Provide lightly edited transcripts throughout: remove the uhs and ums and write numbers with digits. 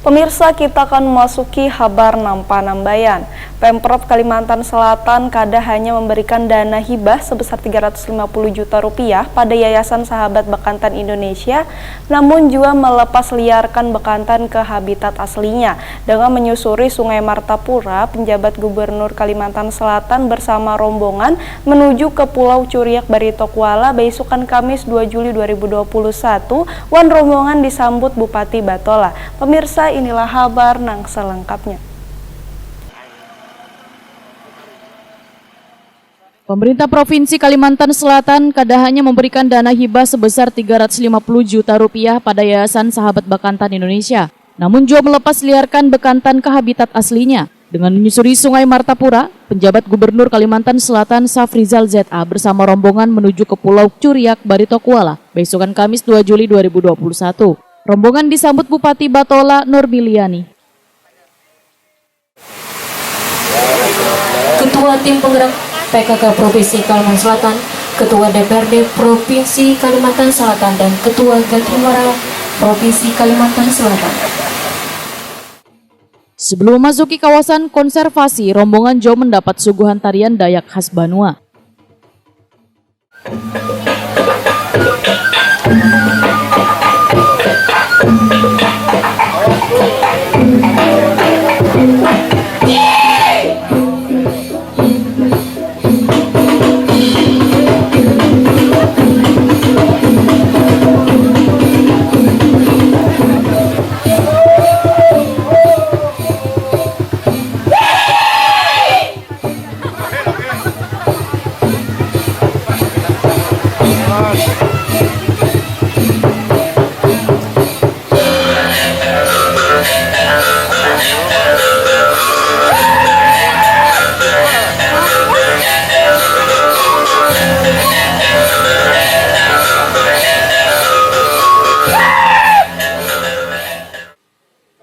Pemirsa, kita akan memasuki kabar Nampa-Nambayan. Pemprov Kalimantan Selatan kada hanya memberikan dana hibah sebesar 350 juta rupiah pada Yayasan Sahabat Bekantan Indonesia, namun juga melepas liarkan bekantan ke habitat aslinya. Dengan menyusuri Sungai Martapura, penjabat Gubernur Kalimantan Selatan bersama rombongan menuju ke Pulau Curiak Barito Kuala besukan Kamis 2 Juli 2021, wan rombongan disambut Bupati Batola. Pemirsa, inilah kabar nang selengkapnya. Pemerintah Provinsi Kalimantan Selatan kada hanya memberikan dana hibah sebesar 350 juta rupiah pada Yayasan Sahabat Bekantan Indonesia, namun juga melepas liarkan bekantan ke habitat aslinya. Dengan menyusuri Sungai Martapura, penjabat Gubernur Kalimantan Selatan Safrizal ZA bersama rombongan menuju ke Pulau Curiak Barito Kuala besokan Kamis 2 Juli 2021. Rombongan disambut Bupati Batola Nurbiliani. Ketua Tim Penggerak PKK Provinsi Kalimantan Selatan, Ketua DPRD Provinsi Kalimantan Selatan, dan Ketua Gantiwara Provinsi Kalimantan Selatan. Sebelum memasuki kawasan konservasi, rombongan juga mendapat suguhan tarian Dayak khas Banua.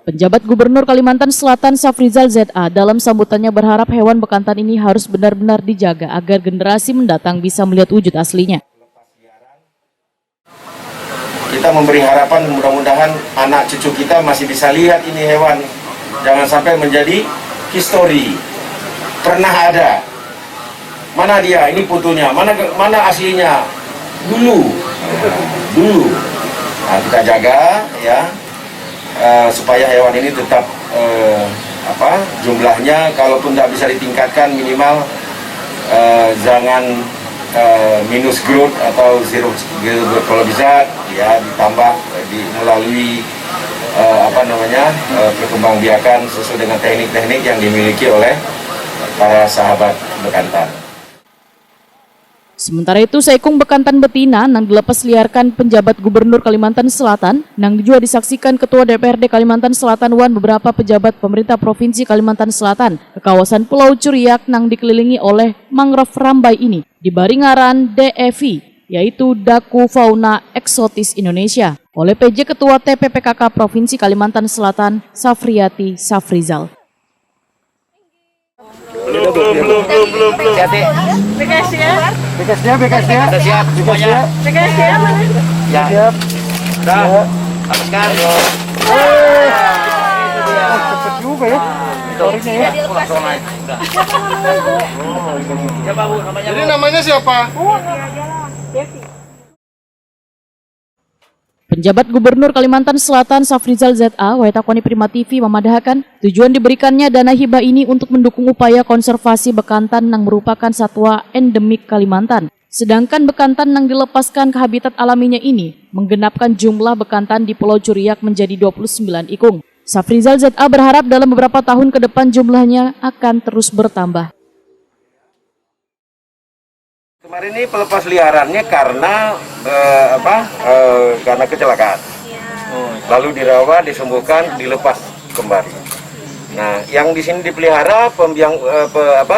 Penjabat Gubernur Kalimantan Selatan Safrizal ZA dalam sambutannya berharap hewan bekantan ini harus benar-benar dijaga agar generasi mendatang bisa melihat wujud aslinya. Kita memberi harapan mudah-mudahan anak cucu kita masih bisa lihat ini hewan. Jangan sampai menjadi histori. Pernah ada. Mana dia? Ini fotonya. Mana aslinya? Dulu. Nah, kita jaga ya. Supaya hewan ini tetap jumlahnya kalaupun tidak bisa ditingkatkan minimal jangan minus growth atau zero growth, kalau bisa ya ditambah melalui perkembangbiakan sesuai dengan teknik-teknik yang dimiliki oleh para sahabat bekantan. Sementara itu, seekung bekantan betina nang dilepas liarkan penjabat Gubernur Kalimantan Selatan, nang juga disaksikan Ketua DPRD Kalimantan Selatan wan beberapa pejabat pemerintah Provinsi Kalimantan Selatan ke kawasan Pulau Curiak nang dikelilingi oleh mangrove rambai ini diberi ngaran DEV, yaitu Daku Fauna Eksotis Indonesia, oleh PJ Ketua TPPKK Provinsi Kalimantan Selatan Safriati Safrizal. Belum. BKS-nya. Sudah siap semuanya. BKS-nya mana? Ya. Siap. Sudah. Habiskan. Cepet juga ya. Historinya ya. Siapa Bu namanya? Jadi namanya siapa? Devi. Penjabat Gubernur Kalimantan Selatan Safrizal ZA, Waitakoni Prima TV memadahkan tujuan diberikannya dana hibah ini untuk mendukung upaya konservasi bekantan yang merupakan satwa endemik Kalimantan. Sedangkan bekantan yang dilepaskan ke habitat alaminya ini menggenapkan jumlah bekantan di Pulau Curiak menjadi 29 ikung. Safrizal ZA berharap dalam beberapa tahun ke depan jumlahnya akan terus bertambah. Kemarin ini pelepas liarannya karena karena kecelakaan. Lalu dirawat, disembuhkan, dilepas kembali. Nah, yang di sini dipelihara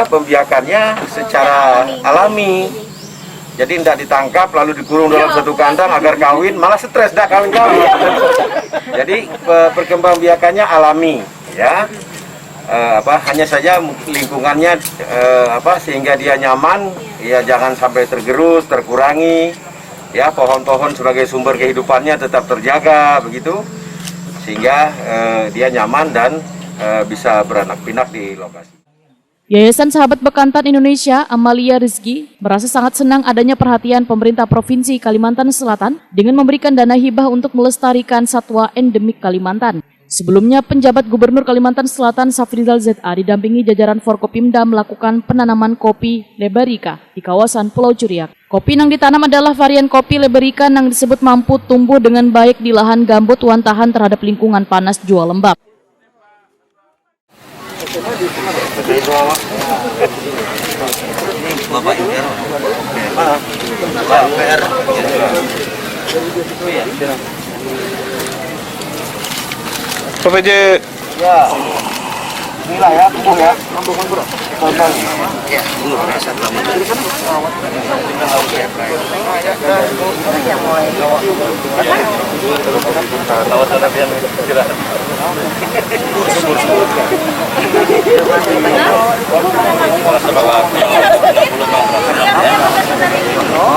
pembiakannya secara alami. Jadi tidak ditangkap lalu dikurung dalam satu kandang agar kawin, malah stres dah kawin-kawin. Jadi perkembangbiakannya alami, ya. Hanya saja lingkungannya sehingga dia nyaman, ya jangan sampai tergerus, terkurangi, ya pohon-pohon sebagai sumber kehidupannya tetap terjaga begitu. sehingga dia nyaman dan bisa beranak pinak di lokasi. Yayasan Sahabat Bekantan Indonesia, Amalia Rizky, merasa sangat senang adanya perhatian pemerintah Provinsi Kalimantan Selatan dengan memberikan dana hibah untuk melestarikan satwa endemik Kalimantan. Sebelumnya, penjabat Gubernur Kalimantan Selatan Safrizal ZA didampingi jajaran Forkopimda melakukan penanaman kopi Liberica di kawasan Pulau Curiak. Kopi yang ditanam adalah varian kopi Liberica yang disebut mampu tumbuh dengan baik di lahan gambut tahan terhadap lingkungan panas jua lembab. PPJ Ya, inilah ya, tumbuh ya.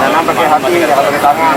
Jangan pakai hati, jangan pakai tangan.